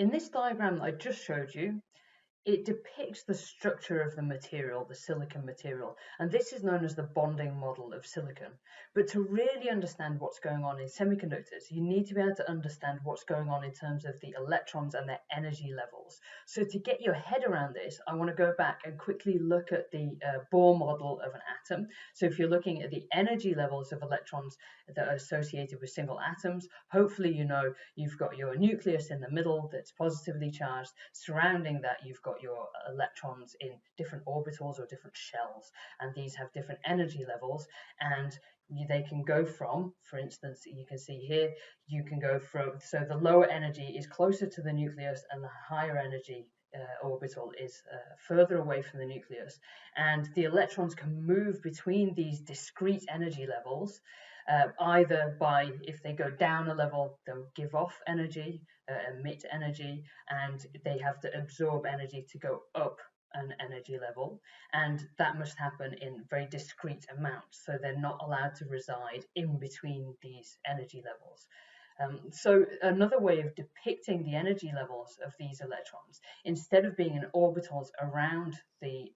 In this diagram that I just showed you, it depicts the structure of the material, the silicon material, and this is known as the bonding model of silicon. But to really understand what's going on in semiconductors, you need to be able to understand what's going on in terms of the electrons and their energy levels. So to get your head around this, I want to go back and quickly look at the Bohr model of an atom. So if you're looking at the energy levels of electrons that are associated with single atoms, hopefully you know you've got your nucleus in the middle that's positively charged. Surrounding that, you've got your electrons in different orbitals or different shells, and these have different energy levels, and they can go from, for instance, you can see here, you can go from, so the lower energy is closer to the nucleus and the higher energy orbital is further away from the nucleus, and the electrons can move between these discrete energy levels, either by, if they go down a level, they'll give off energy, emit energy, and they have to absorb energy to go up an energy level, and that must happen in very discrete amounts, so they're not allowed to reside in between these energy levels. So another way of depicting the energy levels of these electrons, instead of being in orbitals around the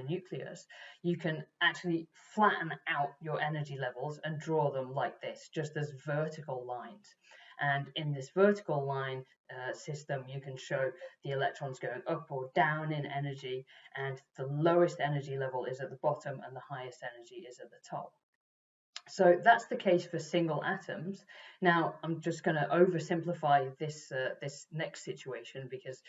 nucleus, you can actually flatten out your energy levels and draw them like this, just as vertical lines. And in this vertical line system, you can show the electrons going up or down in energy, and the lowest energy level is at the bottom and the highest energy is at the top. So that's the case for single atoms. Now, I'm just going to oversimplify this next situation because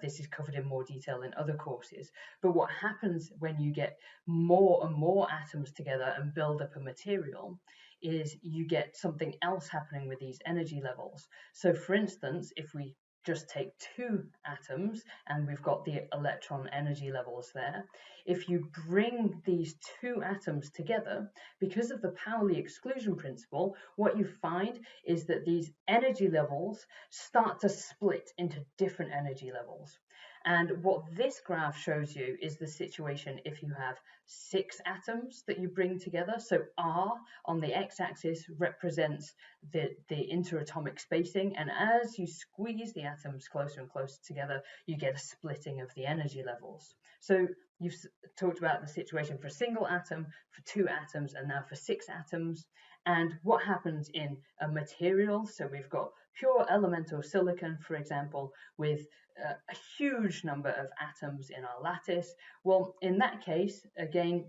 this is covered in more detail in other courses. But what happens when you get more and more atoms together and build up a material is you get something else happening with these energy levels. So for instance, if we just take two atoms and we've got the electron energy levels there, if you bring these two atoms together, because of the Pauli exclusion principle, what you find is that these energy levels start to split into different energy levels. And what this graph shows you is the situation if you have 6 atoms that you bring together. So R on the x-axis represents the interatomic spacing, and as you squeeze the atoms closer and closer together, you get a splitting of the energy levels. So you've talked about the situation for a single atom, for 2 atoms, and now for 6 atoms. And what happens in a material, so we've got pure elemental silicon, for example, with a huge number of atoms in our lattice. Well, in that case, again,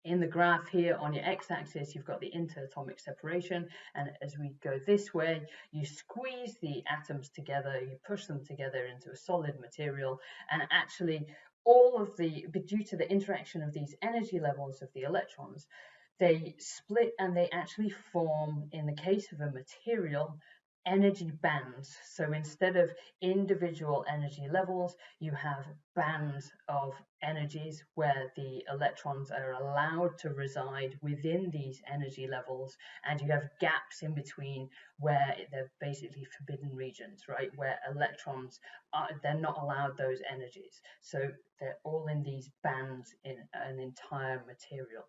in the graph here on your x-axis, you've got the interatomic separation, and as we go this way, you squeeze the atoms together, you push them together into a solid material, and actually all of due to the interaction of these energy levels of the electrons, they split and they actually form, in the case of a material, energy bands. So instead of individual energy levels, you have bands of energies where the electrons are allowed to reside within these energy levels, and you have gaps in between where they're basically forbidden regions, right, where electrons they're not allowed those energies. So they're all in these bands in an entire material.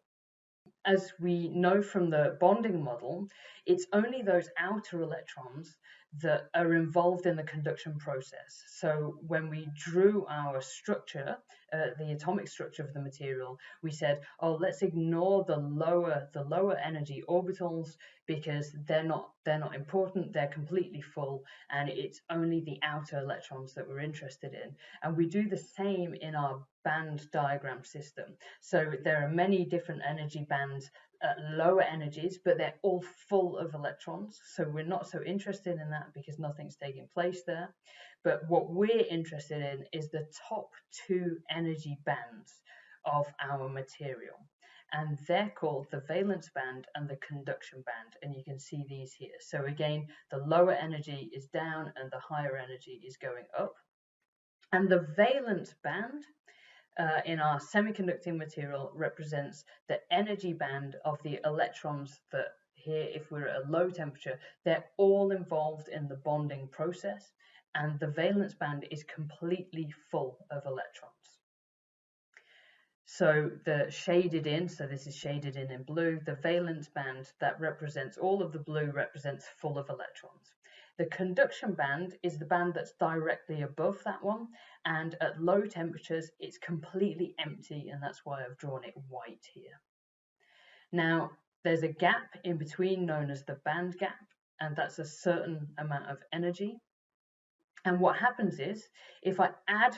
As we know from the bonding model, it's only those outer electrons that are involved in the conduction process. So when we drew our structure, the atomic structure of the material, we said, oh, let's ignore the lower energy orbitals because they're not important, they're completely full, and it's only the outer electrons that we're interested in. And we do the same in our band diagram system. So there are many different energy bands at lower energies, but they're all full of electrons. So we're not so interested in that because nothing's taking place there. But what we're interested in is the top 2 energy bands of our material. And they're called the valence band and the conduction band. And you can see these here. So again, the lower energy is down and the higher energy is going up. And the valence band in our semiconducting material represents the energy band of the electrons that here, if we're at a low temperature, they're all involved in the bonding process, and the valence band is completely full of electrons. So the shaded in, so this is shaded in blue, the valence band that represents all of the blue represents full of electrons. The conduction band is the band that's directly above that one, and at low temperatures it's completely empty, and that's why I've drawn it white here. Now there's a gap in between known as the band gap, and that's a certain amount of energy. And what happens is, if I add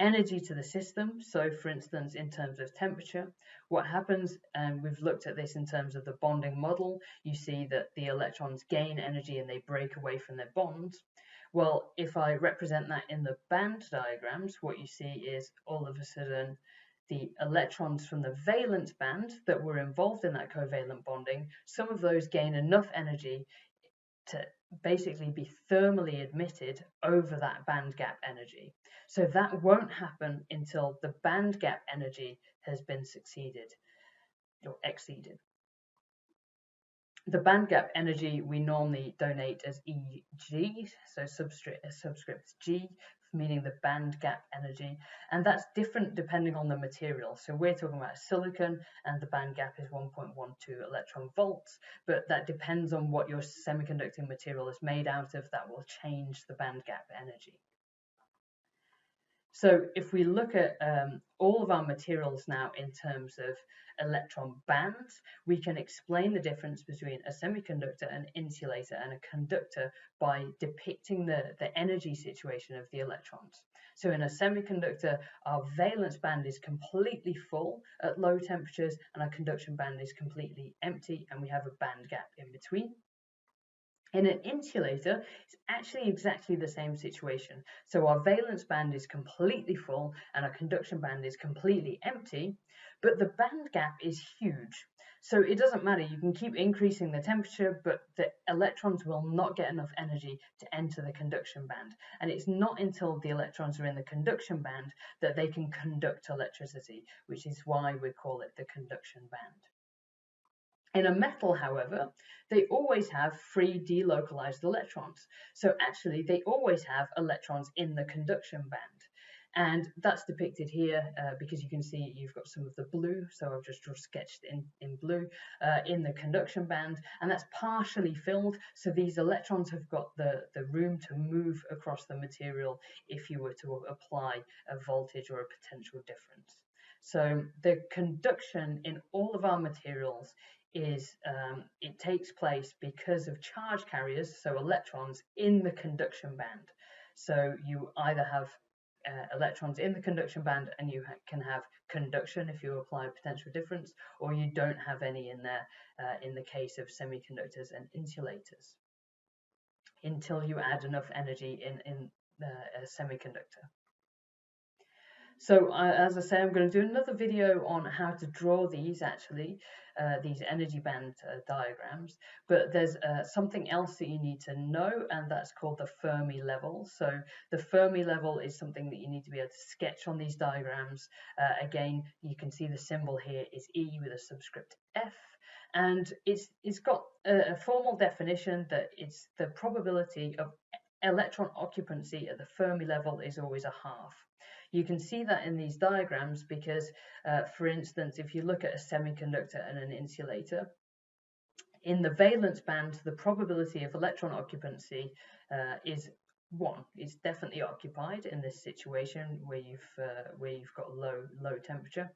energy to the system, so for instance in terms of temperature, what happens, and we've looked at this in terms of the bonding model, you see that the electrons gain energy and they break away from their bonds. Well, if I represent that in the band diagrams, what you see is all of a sudden the electrons from the valence band that were involved in that covalent bonding, some of those gain enough energy to basically be thermally emitted over that band gap energy. So that won't happen until the band gap energy has been succeeded or exceeded. The band gap energy we normally donate as Eg, so subscript G, meaning the band gap energy, and that's different depending on the material. So we're talking about silicon, and the band gap is 1.12 electron volts, but that depends on what your semiconducting material is made out of. That will change the band gap energy. So if we look at all of our materials now in terms of electron bands, we can explain the difference between a semiconductor, an insulator, and a conductor by depicting the energy situation of the electrons. So in a semiconductor, our valence band is completely full at low temperatures, and our conduction band is completely empty, and we have a band gap in between. In an insulator, it's actually exactly the same situation. So our valence band is completely full and our conduction band is completely empty, but the band gap is huge. So it doesn't matter, you can keep increasing the temperature, but the electrons will not get enough energy to enter the conduction band. And it's not until the electrons are in the conduction band that they can conduct electricity, which is why we call it the conduction band. In a metal, however, they always have free delocalized electrons. So actually, they always have electrons in the conduction band. And that's depicted here because you can see you've got some of the blue. So I've just sketched in blue in the conduction band. And that's partially filled. So these electrons have got the room to move across the material if you were to apply a voltage or a potential difference. So the conduction in all of our materials is it takes place because of charge carriers, so electrons in the conduction band. So you either have electrons in the conduction band and you can have conduction if you apply a potential difference, or you don't have any in there in the case of semiconductors and insulators, until you add enough energy in a semiconductor. So as I say, I'm going to do another video on how to draw these these energy band diagrams, but there's something else that you need to know, and that's called the Fermi level. So the Fermi level is something that you need to be able to sketch on these diagrams. Again, you can see the symbol here is E with a subscript F, and it's got a formal definition that it's the probability of electron occupancy at the Fermi level is always a half. You can see that in these diagrams because, for instance, if you look at a semiconductor and an insulator, in the valence band, the probability of electron occupancy is 1. It's definitely occupied in this situation where you've got low temperature,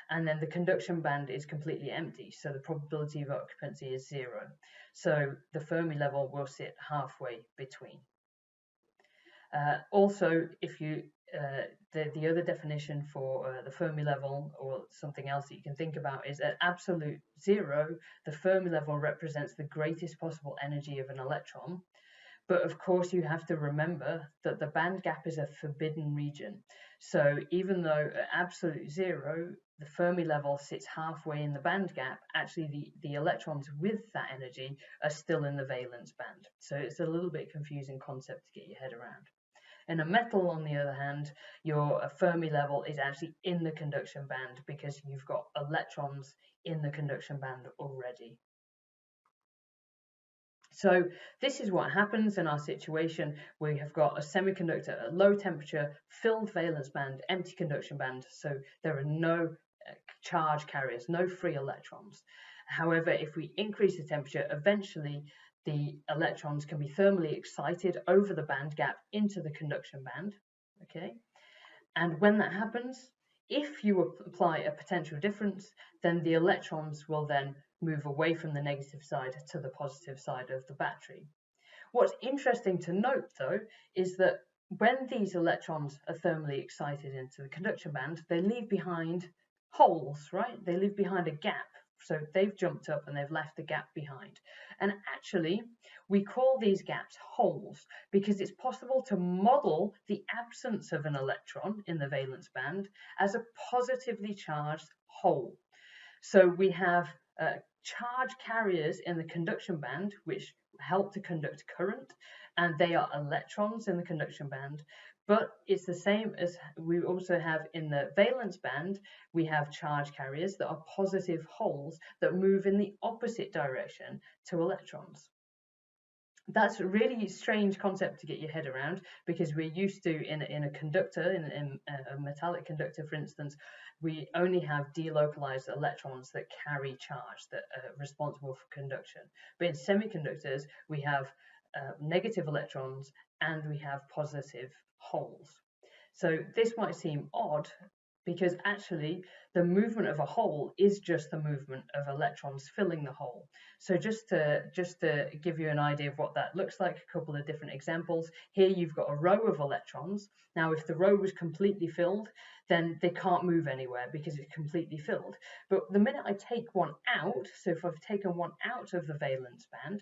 and then the conduction band is completely empty, so the probability of occupancy is 0. So the Fermi level will sit halfway between. Also, if you the other definition for the Fermi level, or something else that you can think about, is at absolute 0, the Fermi level represents the greatest possible energy of an electron. But of course, you have to remember that the band gap is a forbidden region. So even though at absolute 0, the Fermi level sits halfway in the band gap, actually the electrons with that energy are still in the valence band. So it's a little bit confusing concept to get your head around. In a metal, on the other hand, your Fermi level is actually in the conduction band because you've got electrons in the conduction band already. So this is what happens in our situation. We have got a semiconductor at low temperature, filled valence band, empty conduction band, so there are no charge carriers, no free electrons. However, if we increase the temperature, eventually the electrons can be thermally excited over the band gap into the conduction band, okay? And when that happens, if you apply a potential difference, then the electrons will then move away from the negative side to the positive side of the battery. What's interesting to note, though, is that when these electrons are thermally excited into the conduction band, they leave behind holes, right? They leave behind a gap. So they've jumped up and they've left the gap behind. And actually, we call these gaps holes because it's possible to model the absence of an electron in the valence band as a positively charged hole. So we have charge carriers in the conduction band, which help to conduct current, and they are electrons in the conduction band. But it's the same as we also have in the valence band. We have charge carriers that are positive holes that move in the opposite direction to electrons. That's a really strange concept to get your head around, because we're used to in a conductor, in a metallic conductor, for instance, we only have delocalized electrons that carry charge, that are responsible for conduction. But in semiconductors, we have negative electrons and we have positive holes. So this might seem odd, because actually the movement of a hole is just the movement of electrons filling the hole. So just to give you an idea of what that looks like, a couple of different examples. Here you've got a row of electrons. Now if the row was completely filled, then they can't move anywhere because it's completely filled. But the minute I take one out, so if I've taken one out of the valence band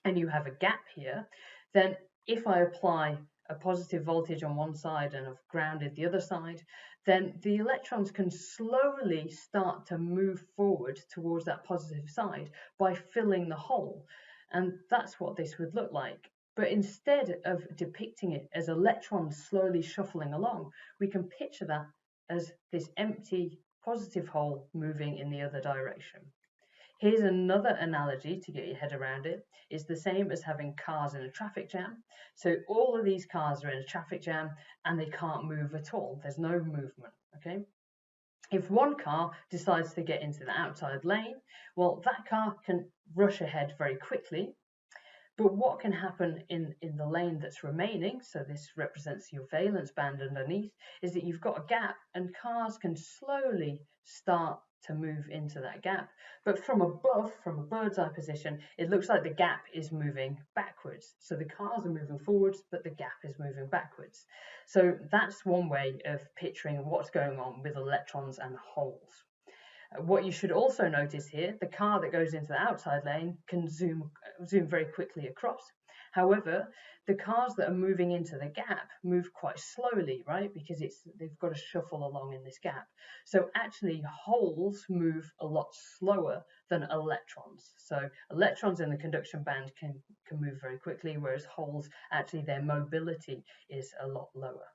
and you have a gap here, then if I apply a positive voltage on one side and I've grounded the other side, then the electrons can slowly start to move forward towards that positive side by filling the hole. And that's what this would look like. But instead of depicting it as electrons slowly shuffling along, we can picture that as this empty positive hole moving in the other direction. Here's another analogy to get your head around it. It's the same as having cars in a traffic jam. So all of these cars are in a traffic jam and they can't move at all. There's no movement, okay? If one car decides to get into the outside lane, well, that car can rush ahead very quickly. But what can happen in the lane that's remaining, so this represents your valence band underneath, is that you've got a gap and cars can slowly start to move into that gap. But from above, from a bird's eye position, it looks like the gap is moving backwards. So the cars are moving forwards, but the gap is moving backwards. So that's one way of picturing what's going on with electrons and holes. What you should also notice here, the car that goes into the outside lane can zoom very quickly across. However, the cars that are moving into the gap move quite slowly, right? Because they've got to shuffle along in this gap. So actually holes move a lot slower than electrons. So electrons in the conduction band can move very quickly, whereas holes, actually their mobility is a lot lower.